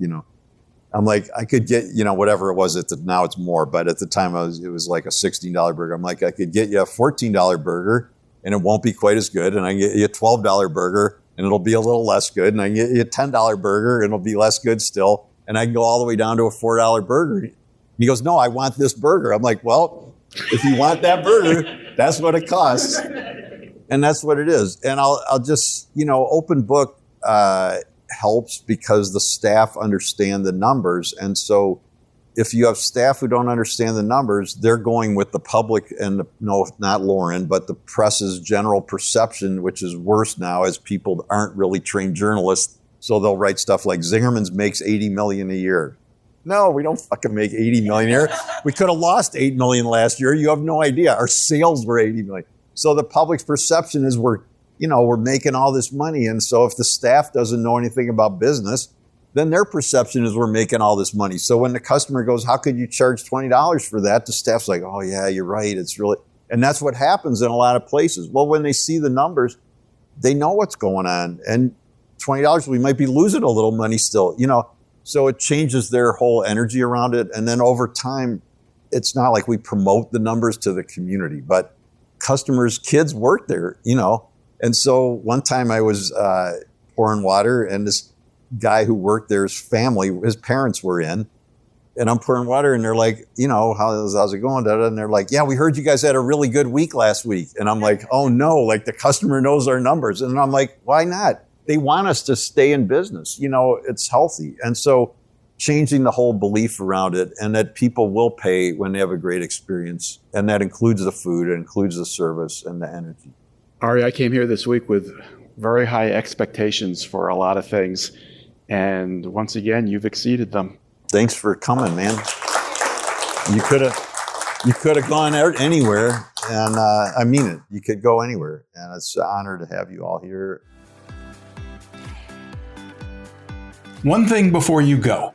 I'm like, I could get, whatever it was now it's more. But at the time it was like a $16 burger. I'm like, I could get you a $14 burger and it won't be quite as good. And I can get you a $12 burger and it'll be a little less good. And I can get you a $10 burger and it'll be less good still. And I can go all the way down to a $4 burger. He goes, no, I want this burger. I'm like, well, if you want that burger, that's what it costs. And that's what it is. And I'll just, open book helps because the staff understand the numbers. And so if you have staff who don't understand the numbers, they're going with the public and not Lauren, but the press's general perception, which is worse now as people aren't really trained journalists. So they'll write stuff like Zingerman's makes $80 million a year. No, we don't fucking make $80 million a year. We could have lost $8 million last year. You have no idea. Our sales were $80 million. So the public's perception is we're making all this money. And so if the staff doesn't know anything about business, then their perception is we're making all this money. So when the customer goes, how could you charge $20 for that? The staff's like, oh yeah, you're right. It's really, and that's what happens in a lot of places. Well, when they see the numbers, they know what's going on. And $20, we might be losing a little money still, So it changes their whole energy around it. And then over time, it's not like we promote the numbers to the community, but customers' kids work there, And so one time I was pouring water, and this guy who worked there's family, his parents were in, and I'm pouring water, and they're like, how's it going? And they're like, yeah, we heard you guys had a really good week last week. And I'm like, oh no, like the customer knows our numbers. And I'm like, why not? They want us to stay in business. It's healthy. And so changing the whole belief around it, and that people will pay when they have a great experience. And that includes the food, it includes the service and the energy. Ari, I came here this week with very high expectations for a lot of things. And once again, you've exceeded them. Thanks for coming, man. You could have gone out anywhere. And I mean it. You could go anywhere. And it's an honor to have you all here. One thing before you go.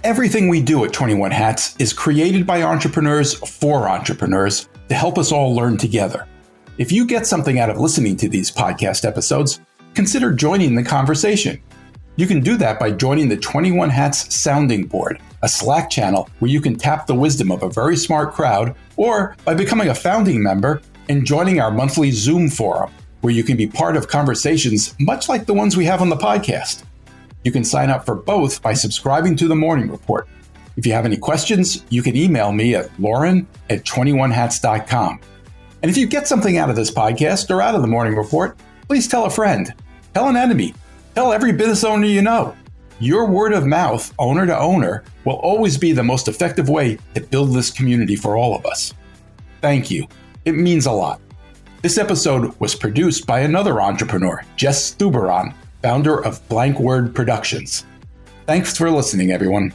Everything we do at 21 Hats is created by entrepreneurs for entrepreneurs to help us all learn together. If you get something out of listening to these podcast episodes, consider joining the conversation. You can do that by joining the 21 Hats Sounding Board, a Slack channel where you can tap the wisdom of a very smart crowd, or by becoming a founding member and joining our monthly Zoom forum, where you can be part of conversations much like the ones we have on the podcast. You can sign up for both by subscribing to the Morning Report. If you have any questions, you can email me at lauren@21hats.com. And if you get something out of this podcast or out of the Morning Report, please tell a friend, tell an enemy, tell every business owner you know. Your word of mouth, owner to owner, will always be the most effective way to build this community for all of us. Thank you. It means a lot. This episode was produced by another entrepreneur, Jess Stuberon, founder of Blank Word Productions. Thanks for listening, everyone.